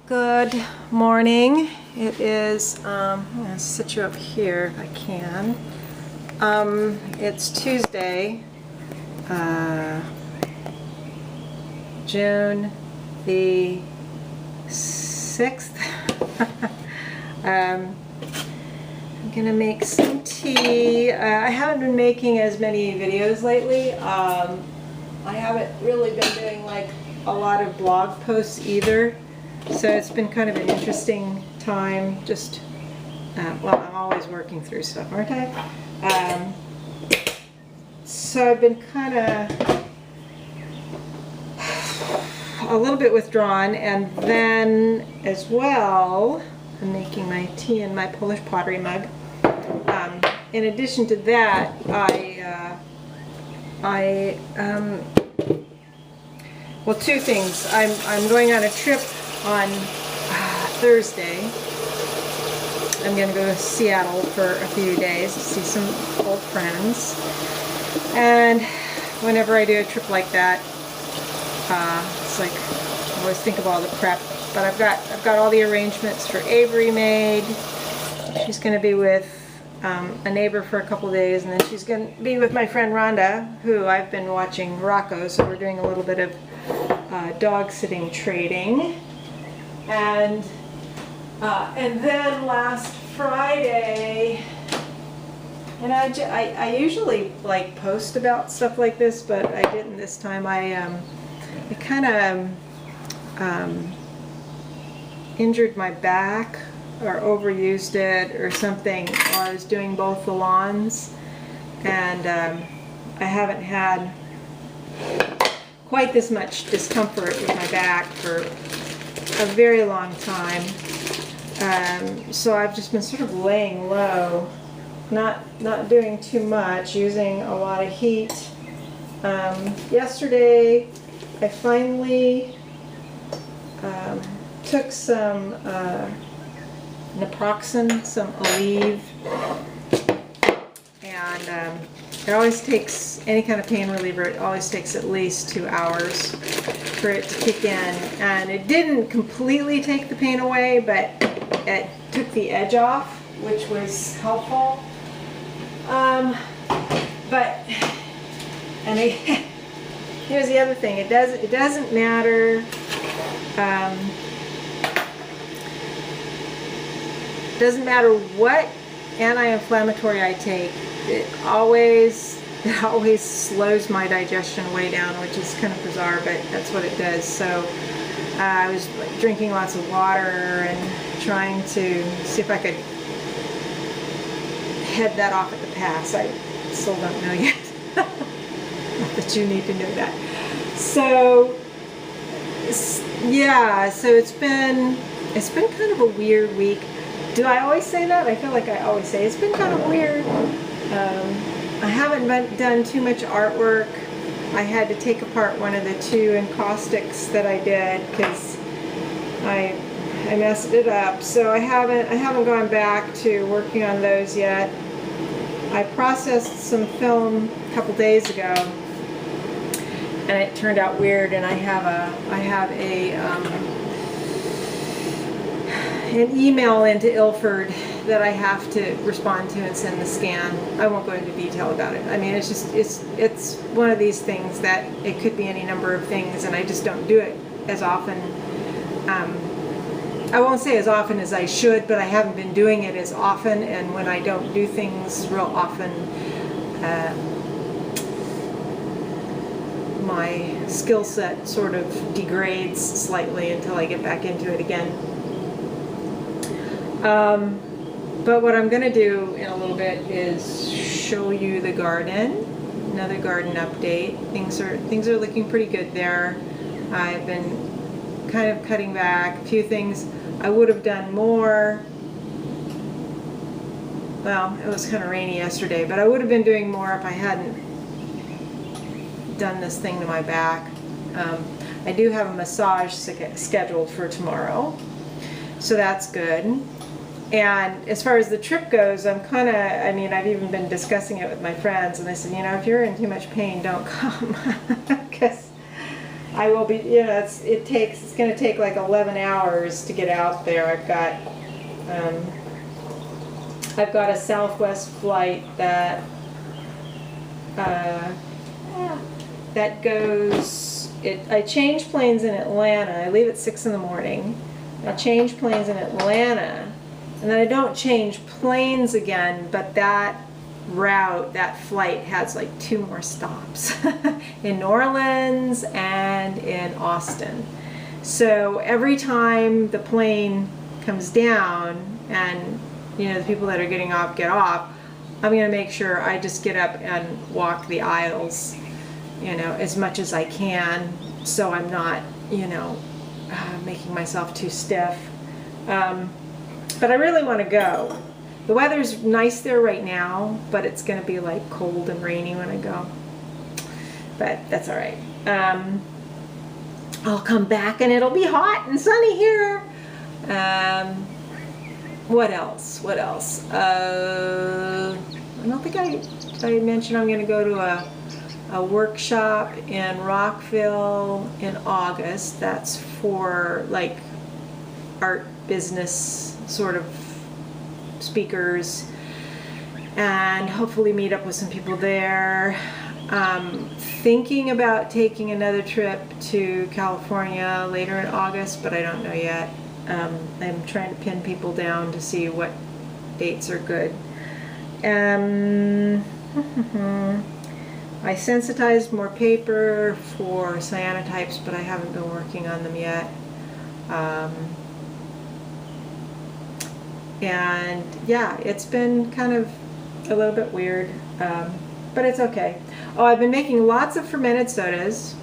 Good morning. It is, I'm going to sit you up here if I can. It's Tuesday, June the 6th. I'm going to make some tea. I haven't been making as many videos lately. I haven't really been doing like a lot of blog posts either. So it's been kind of an interesting time, just, well, I'm always working through stuff, aren't I? So I've been kind of a little bit withdrawn, and then as well, I'm making my tea in my Polish pottery mug. In addition to that, well, two things. I'm going on a trip on Thursday. I'm going to go to Seattle for a few days to see some old friends. And whenever I do a trip like that, it's like I always think of all the prep. But I've got all the arrangements for Avery made. She's going to be with a neighbor for a couple days, and then she's going to be with my friend Rhonda, who I've been watching Rocco. So we're doing a little bit of dog sitting trading. And then last Friday, and I usually like post about stuff like this, but I didn't this time. I kind of injured my back or overused it or something while I was doing both the lawns, and I haven't had quite this much discomfort with my back for a very long time. So I've just been sort of laying low, not doing too much, using a lot of heat. Yesterday I finally took some naproxen, some Aleve, and it always takes, any kind of pain reliever, it always takes at least 2 hours for it to kick in. And it didn't completely take the pain away, but it took the edge off, which was helpful. Here's the other thing. It doesn't matter. Doesn't matter what anti-inflammatory I take. It always slows my digestion way down, which is kind of bizarre, but that's what it does. So I was drinking lots of water and trying to see if I could head that off at the pass. I still don't know yet. Not that you need to know that. So yeah, so it's been kind of a weird week. Do I always say that? I feel like I always say it's been kind of weird. I haven't done too much artwork. I had to take apart one of the 2 encaustics that I did because I messed it up. So I haven't gone back to working on those yet. I processed some film a couple days ago, and it turned out weird. And I have an email into Ilford that I have to respond to and send the scan. I won't go into detail about it. I mean, it's one of these things that it could be any number of things, and I just don't do it as often. I won't say as often as I should, but I haven't been doing it as often, and when I don't do things real often, my skill set sort of degrades slightly until I get back into it again. But what I'm going to do in a little bit is show you the garden, another garden update. Things are looking pretty good there. I've been kind of cutting back a few things. I would have done more. Well, it was kind of rainy yesterday, but I would have been doing more if I hadn't done this thing to my back. I do have a massage scheduled for tomorrow, so that's good. And as far as the trip goes, I've even been discussing it with my friends, and they said, you know, if you're in too much pain, don't come. Because I will be, you know, it's going to take like 11 hours to get out there. I've got a Southwest flight that goes, I change planes in Atlanta. I leave at 6 in the morning. I change planes in Atlanta, and then I don't change planes again, but that route, that flight has like 2 more stops in New Orleans and in Austin. So every time the plane comes down and, you know, the people that are getting off get off, I'm going to make sure I just get up and walk the aisles, you know, as much as I can, so I'm not, you know, making myself too stiff. But I really want to go. The weather's nice there right now, but it's going to be like cold and rainy when I go. But that's all right. I'll come back and it'll be hot and sunny here. What else? What else? I don't think I mentioned I'm going to go to a workshop in Rockville in August. That's for like art business sort of speakers, and hopefully meet up with some people there. Thinking about taking another trip to California later in August, but I don't know yet. I'm trying to pin people down to see what dates are good. I sensitized more paper for cyanotypes, but I haven't been working on them yet. And yeah, it's been kind of a little bit weird, but it's okay. Oh, I've been making lots of fermented sodas,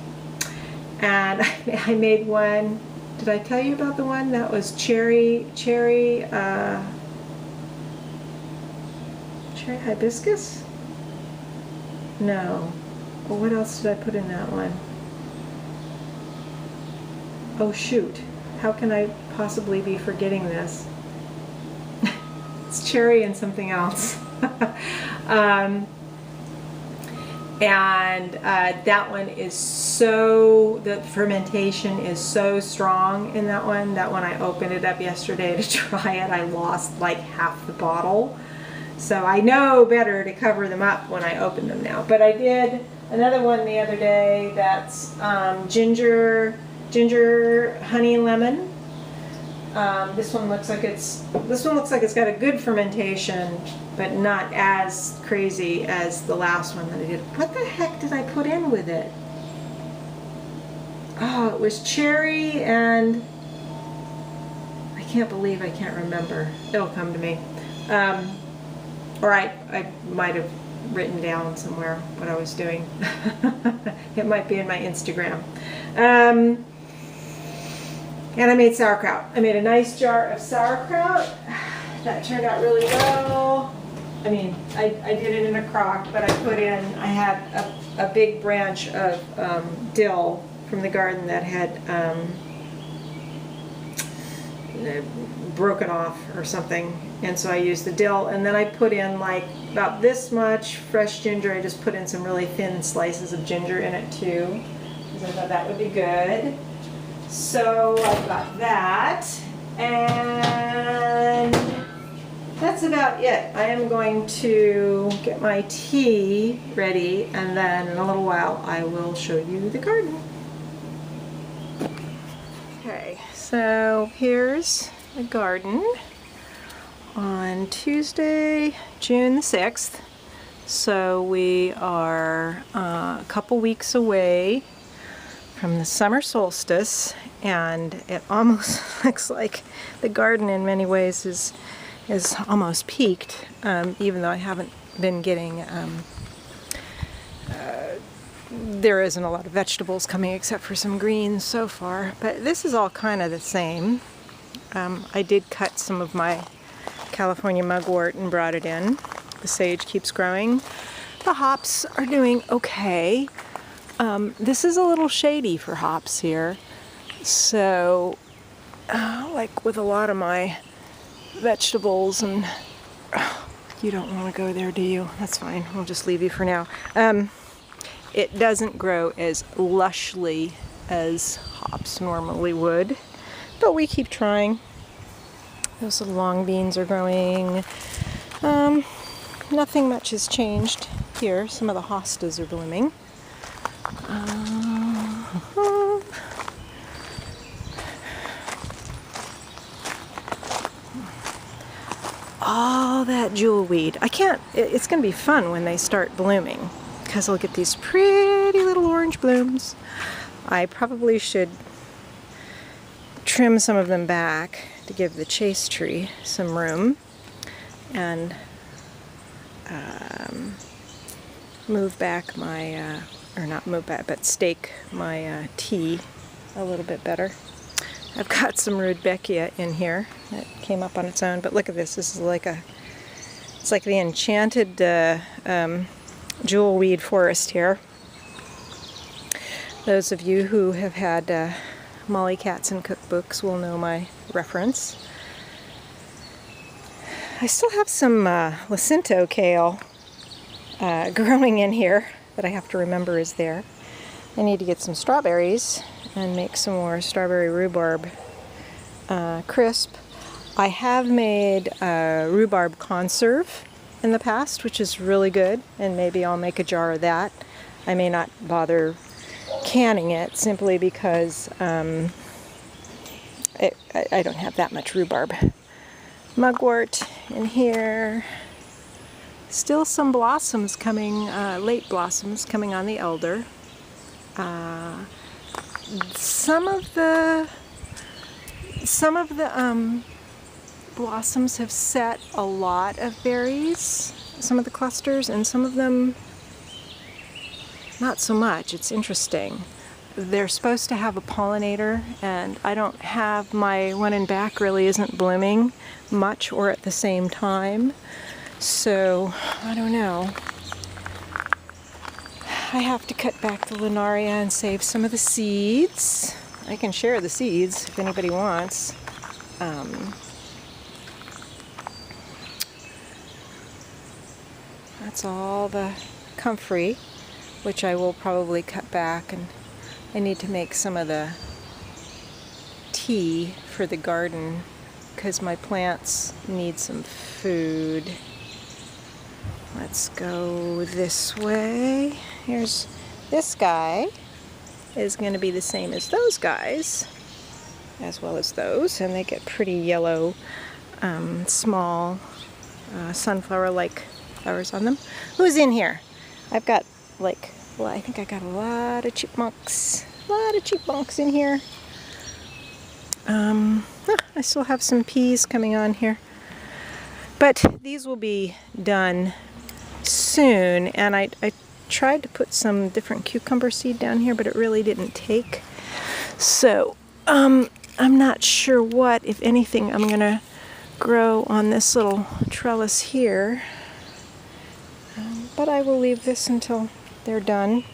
and I made one. Did I tell you about the one that was cherry hibiscus? No. Well, what else did I put in that one? Oh shoot, how can I possibly be forgetting this? It's cherry and something else. That one is the fermentation is so strong in that one that when I opened it up yesterday to try it, I lost like half the bottle. So I know better to cover them up when I open them now. But I did another one the other day that's ginger, honey, lemon. This one looks like it's got a good fermentation, but not as crazy as the last one that I did. What the heck did I put in with it? Oh, it was cherry and I can't believe I can't remember. It'll come to me. Or I might have written down somewhere what I was doing. It might be in my Instagram. And I made sauerkraut. I made a nice jar of sauerkraut. That turned out really well. I mean, I did it in a crock, but I had a big branch of dill from the garden that had broken off or something. And so I used the dill, and then I put in like about this much fresh ginger. I just put in some really thin slices of ginger in it too, because I thought that would be good. So I've got that, and that's about it. I am going to get my tea ready, and then in a little while I will show you the garden. Okay, so here's the garden on Tuesday, June the 6th. So we are a couple weeks away from the summer solstice, and it almost looks like the garden in many ways is almost peaked, even though I haven't been getting there isn't a lot of vegetables coming except for some greens so far, but this is all kind of the same. I did cut some of my California mugwort and brought it in. The sage keeps growing. The hops are doing okay. This is a little shady for hops here, so like with a lot of my vegetables, and you don't want to go there, do you? That's fine, we'll just leave you for now. It doesn't grow as lushly as hops normally would, but we keep trying. Those little long beans are growing. Nothing much has changed here. Some of the hostas are blooming. All that jewelweed. It's going to be fun when they start blooming, because I'll get these pretty little orange blooms. I probably should trim some of them back to give the chase tree some room, and move back my, or not move back, but stake my tea a little bit better. I've got some rudbeckia in here that came up on its own, but look at this. This is like it's like the enchanted jewelweed forest here. Those of you who have had Molly Katzen cookbooks will know my reference. I still have some Jacinto kale growing in here that I have to remember is there. I need to get some strawberries and make some more strawberry rhubarb crisp. I have made rhubarb conserve in the past, which is really good, and maybe I'll make a jar of that. I may not bother canning it simply because I don't have that much rhubarb. Mugwort in here. Still some blossoms coming, late blossoms coming on the elder. Some of the blossoms have set a lot of berries, some of the clusters, and some of them not so much. It's interesting. They're supposed to have a pollinator, and I don't have, my one in back really isn't blooming much or at the same time, so I don't know. I have to cut back the Linaria and save some of the seeds. I can share the seeds if anybody wants. That's all the comfrey, which I will probably cut back, and I need to make some of the tea for the garden because my plants need some food. Let's go this way. Here's this guy is going to be the same as those guys, as well as those, and they get pretty yellow, small sunflower-like flowers on them. Who's in here? I've got like, well, I think I got a lot of chipmunks. A lot of chipmunks in here. I still have some peas coming on here. But these will be done soon, and I tried to put some different cucumber seed down here, but it really didn't take. So I'm not sure what, if anything, I'm going to grow on this little trellis here. But I will leave this until they're done.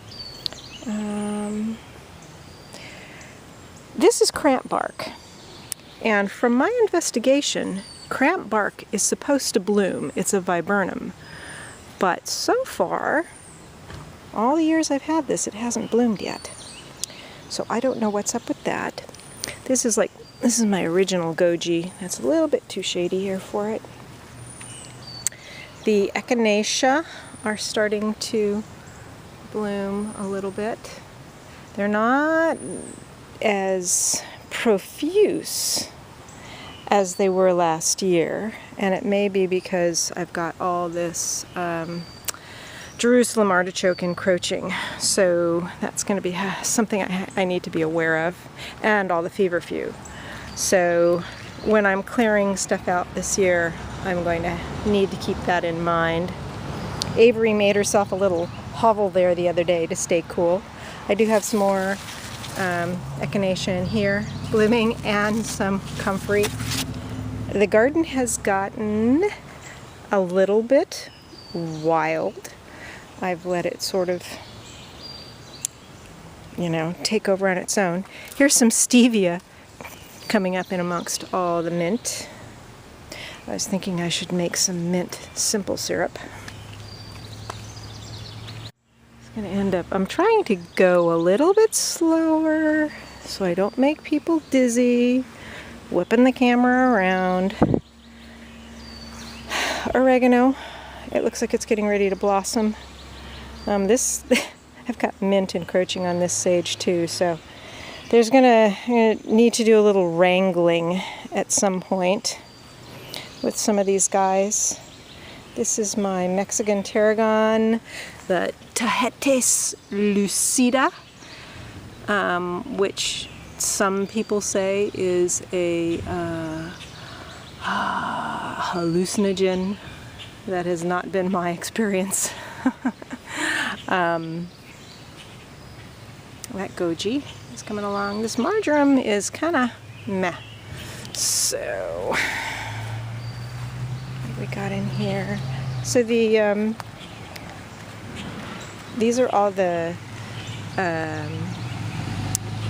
This is cramp bark, and from my investigation, cramp bark is supposed to bloom. It's a viburnum, but so far, all the years I've had this, it hasn't bloomed yet. So I don't know what's up with that. This is my original goji. That's a little bit too shady here for it. The echinacea are starting to bloom a little bit. They're not as profuse as they were last year, and it may be because I've got all this Jerusalem artichoke encroaching, so that's going to be something I need to be aware of, and all the feverfew. So when I'm clearing stuff out this year, I'm going to need to keep that in mind. Avery made herself a little hovel there the other day to stay cool. I do have some more echinacea in here blooming, and some comfrey. The garden has gotten a little bit wild. I've let it sort of, take over on its own. Here's some stevia coming up in amongst all the mint. I was thinking I should make some mint simple syrup. I'm trying to go a little bit slower so I don't make people dizzy, whipping the camera around. Oregano, it looks like it's getting ready to blossom. I've got mint encroaching on this sage too, so there's gonna need to do a little wrangling at some point with some of these guys. This is my Mexican tarragon, the Tagetes lucida, which some people say is a hallucinogen. That has not been my experience. That goji is coming along. This marjoram is kind of meh. So, what do we got in here? So these are all the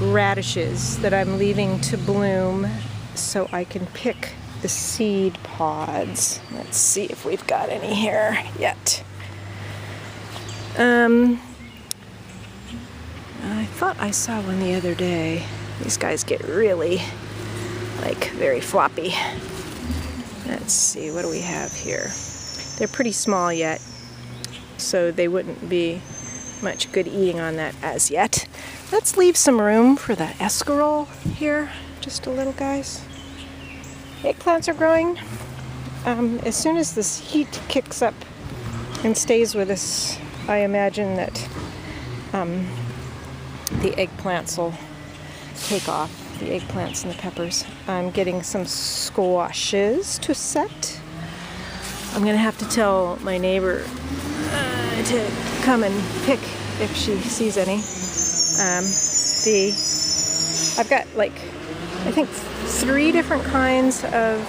radishes that I'm leaving to bloom so I can pick the seed pods. Let's see if we've got any here yet. I thought I saw one the other day. These guys get really, very floppy. Let's see, what do we have here? They're pretty small yet, so they wouldn't be much good eating on that as yet. Let's leave some room for the escarole here, just a little, guys. Eggplants are growing. As soon as this heat kicks up and stays with us, I imagine that the eggplants will take off, the eggplants and the peppers. I'm getting some squashes to set. I'm going to have to tell my neighbor to come and pick if she sees any. I've got I think 3 different kinds of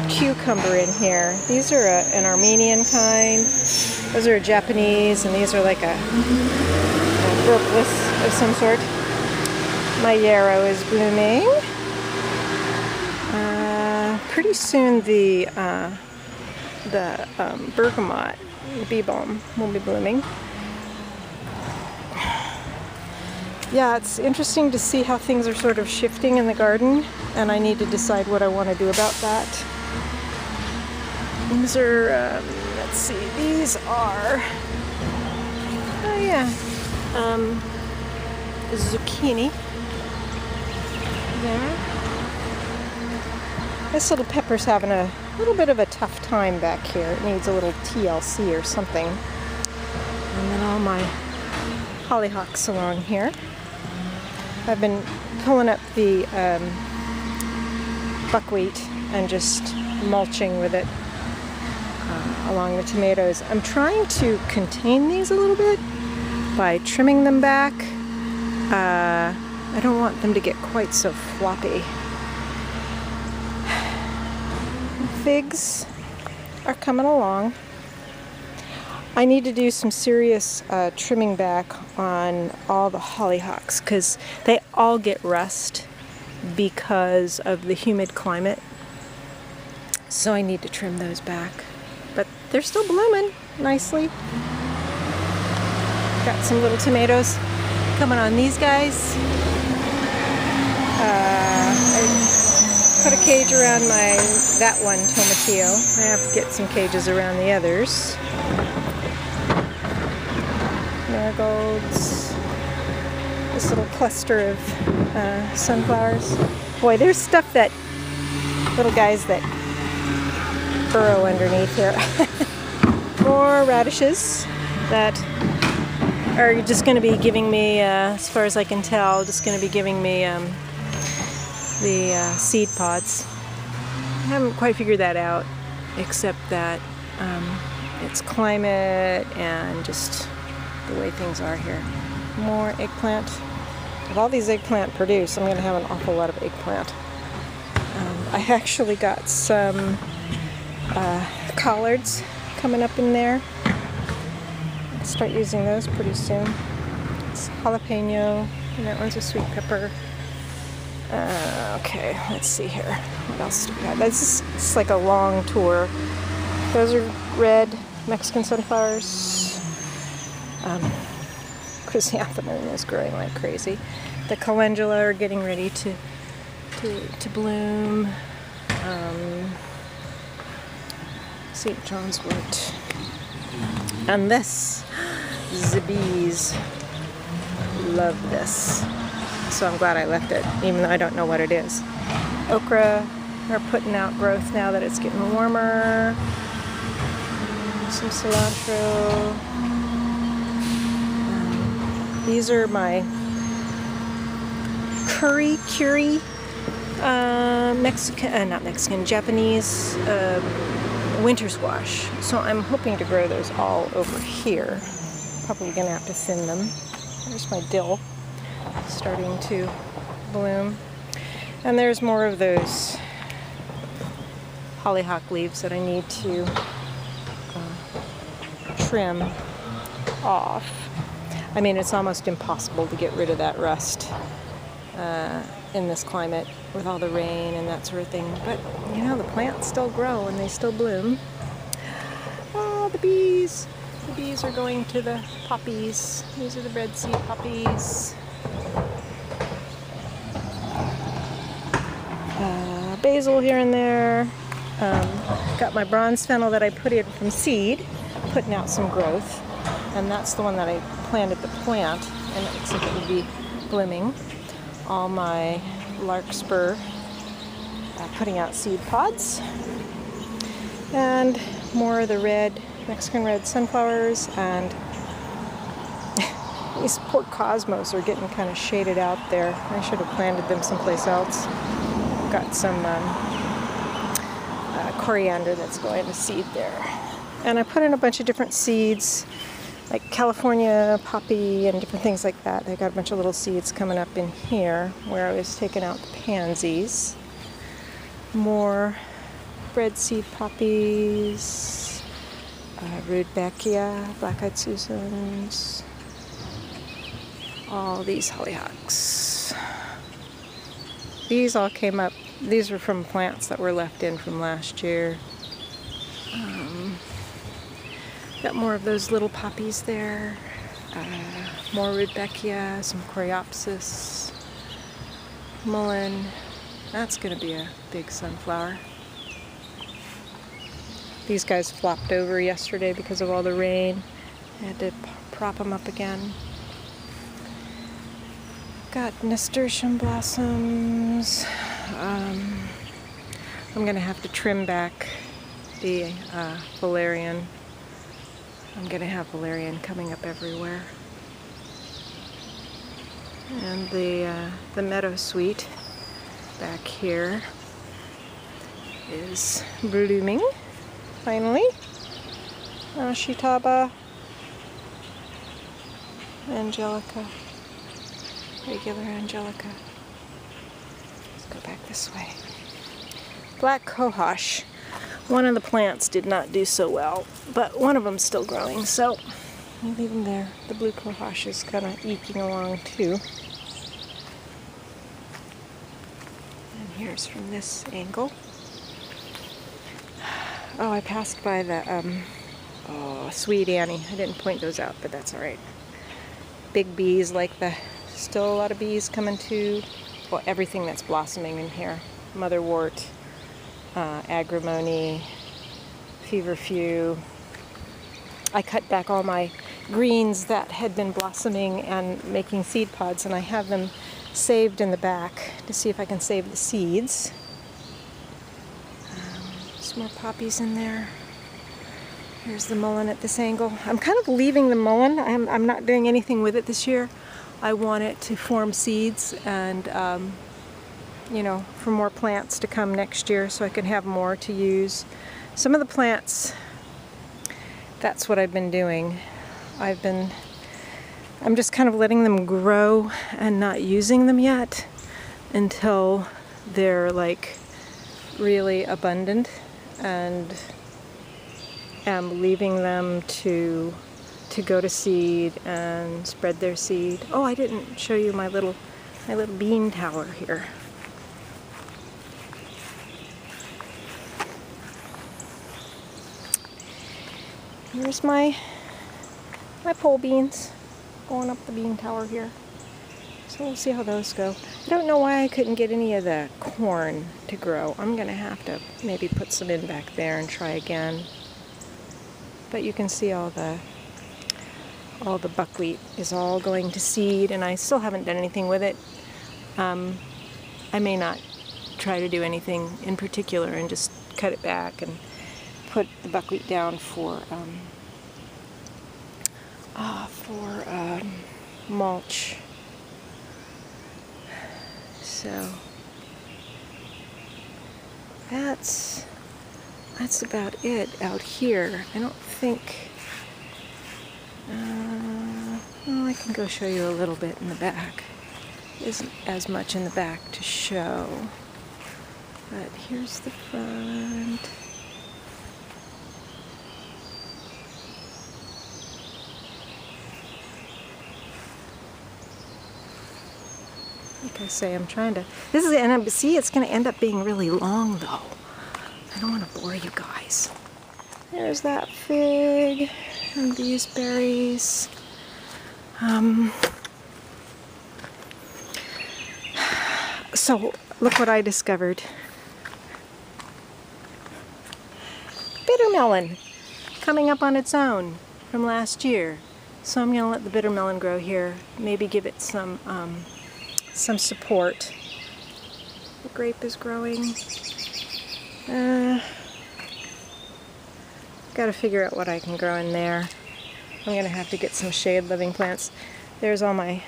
cucumber in here. These are an Armenian kind, those are a Japanese, and these are like a Berkless of some sort. My yarrow is blooming. Pretty soon the bergamot, the bee balm, will be blooming. Yeah, it's interesting to see how things are sort of shifting in the garden, and I need to decide what I want to do about that. These are, let's see, these are, oh yeah, zucchini. There. This little pepper's having a little bit of a tough time back here. It needs a little TLC or something. And then all my hollyhocks along here. I've been pulling up the buckwheat and just mulching with it along the tomatoes. I'm trying to contain these a little bit by trimming them back. I don't want them to get quite so floppy. Figs are coming along. I need to do some serious trimming back on all the hollyhocks because they all get rust because of the humid climate. So I need to trim those back. But they're still blooming nicely. Got some little tomatoes coming on these guys. I put a cage around that one tomatillo. I have to get some cages around the others. Marigolds. This little cluster of sunflowers. Boy, there's stuff that little guys that burrow underneath here. More radishes that are just going to be giving me, as far as I can tell, just going to be giving me the seed pods. I haven't quite figured that out, except that it's climate and just the way things are here. More eggplant. If all these eggplant produce, I'm going to have an awful lot of eggplant. I actually got some collards coming up in there. I'll start using those pretty soon. It's jalapeno, and that one's a sweet pepper. Okay, let's see here. What else do we have? It's like a long tour. Those are red Mexican sunflowers. Chrysanthemum is growing like crazy. The calendula are getting ready to bloom. St. John's wort. And this, the bees love this. So I'm glad I left it, even though I don't know what it is. Okra are putting out growth now that it's getting warmer. Some cilantro. These are my curry, Japanese winter squash. So I'm hoping to grow those all over here. Probably gonna have to thin them. There's my dill starting to bloom. And there's more of those hollyhock leaves that I need to trim off. I mean, it's almost impossible to get rid of that rust in this climate with all the rain and that sort of thing. But, you know, the plants still grow and they still bloom. Oh, the bees. The bees are going to the poppies. These are the breadseed poppies. Basil here and there. Got my bronze fennel that I put in from seed, putting out some growth. And that's the one that I planted the plant, and it looks like it would be blooming. All my larkspur putting out seed pods. And more of the red, Mexican red sunflowers, and these poor cosmos are getting kind of shaded out there. I should have planted them someplace else. Got some coriander that's going to seed there. And I put in a bunch of different seeds, like California poppy and different things like that. They got a bunch of little seeds coming up in here where I was taking out the pansies. More breadseed poppies, Rudbeckia, black-eyed Susans, all these hollyhocks. These all came up. These were from plants that were left in from last year. Got more of those little poppies there. More Rudbeckia, some Coreopsis, mullein. That's going to be a big sunflower. These guys flopped over yesterday because of all the rain. I had to prop them up again. Got nasturtium blossoms. I'm going to have to trim back the valerian. I'm going to have valerian coming up everywhere. And the meadowsweet back here is blooming, finally. Ashitaba, angelica, regular angelica. Let's go back this way. Black cohosh. One of the plants did not do so well, but one of them's still growing, so I'll leave them there. The blue cohosh is kind of eking along too. And here's from this angle. Oh, I passed by the Sweet Annie. I didn't point those out, but that's all right. Big bees, still a lot of bees coming to. Well, everything that's blossoming in here. Motherwort, agrimony, feverfew. I cut back all my greens that had been blossoming and making seed pods, and I have them saved in the back to see if I can save the seeds. Some more poppies in there. Here's the mullein at this angle. I'm kind of leaving the mullein. I'm not doing anything with it this year. I want it to form seeds and for more plants to come next year so I can have more to use. Some of the plants, that's what I've been doing. I'm just kind of letting them grow and not using them yet until they're really abundant, and am leaving them to go to seed and spread their seed. Oh, I didn't show you my little bean tower here. Here's my my pole beans going up the bean tower here. So we'll see how those go. I don't know why I couldn't get any of the corn to grow. I'm going to have to maybe put some in back there and try again. But you can see all the buckwheat is all going to seed, and I still haven't done anything with it. I may not try to do anything in particular and just cut it back and put the buckwheat down for mulch. So that's about it out here. I don't think. Well, I can go show you a little bit in the back. Isn't as much in the back to show, but here's the front. Like I say, I'm trying to. This is, and see, it's going to end up being really long, though. I don't want to bore you guys. There's that fig and these berries. So look what I discovered. Bitter melon coming up on its own from last year. So I'm going to let the bitter melon grow here. Maybe give it some support. The grape is growing. Got to figure out what I can grow in there. I'm going to have to get some shade living plants. There's all my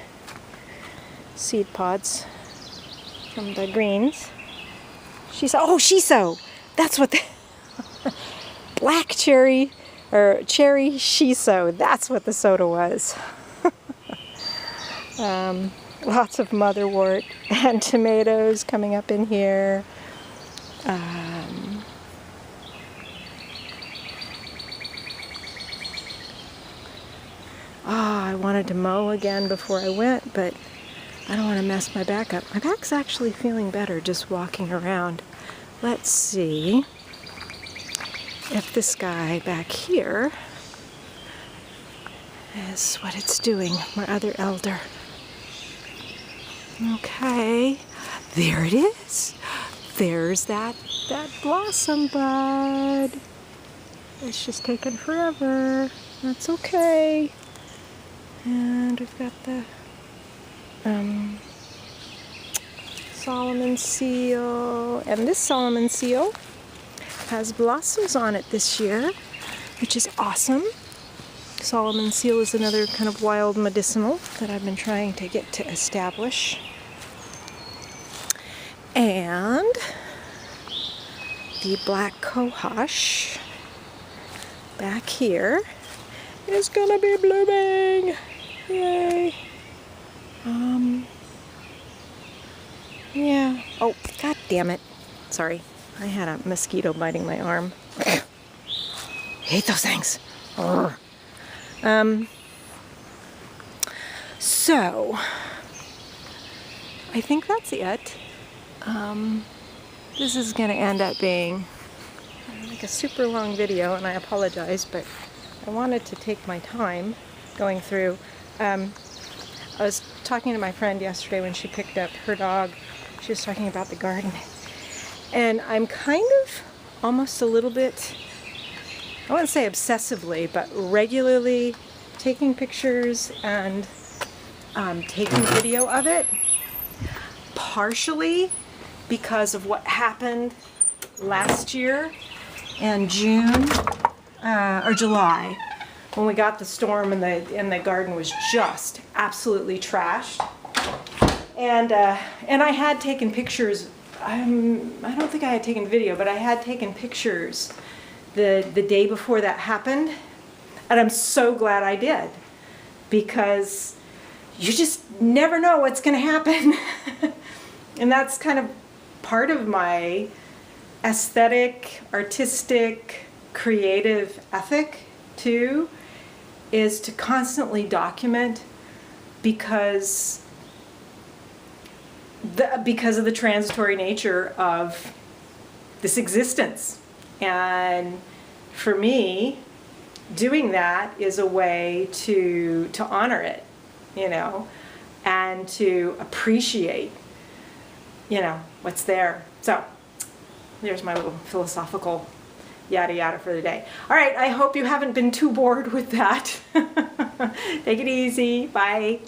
seed pods from the greens. Shiso! That's what the black cherry, or cherry shiso, that's what the soda was. Lots of motherwort and tomatoes coming up in here. I wanted to mow again before I went, but I don't want to mess my back up. My back's actually feeling better just walking around. Let's see if this guy back here is what it's doing, my other elder. Okay, there it is. There's that blossom bud. It's just taken forever. That's okay. And we've got the Solomon seal, and this Solomon seal has blossoms on it this year, which is awesome. Solomon seal is another kind of wild medicinal that I've been trying to get to establish. And the black cohosh back here is gonna be blooming. Yay. Yeah. Oh, god damn it. Sorry. I had a mosquito biting my arm. Hate those things. So I think that's it. This is going to end up being like a super long video, and I apologize, but I wanted to take my time going through. I was talking to my friend yesterday when she picked up her dog. She was talking about the garden. And I'm kind of almost a little bit, I wouldn't say obsessively, but regularly taking pictures and taking video of it, partially because of what happened last year in June or July, when we got the storm and the garden was just absolutely trashed. And I had taken pictures. I don't think I had taken video, but I had taken pictures the day before that happened, and I'm so glad I did, because you just never know what's going to happen. And that's kind of part of my aesthetic, artistic, creative ethic too, is to constantly document, because of the transitory nature of this existence. And for me, doing that is a way to honor it, you know, and to appreciate, you know, what's there. So there's my little philosophical yada yada for the day. All right, I hope you haven't been too bored with that. Take it easy. Bye.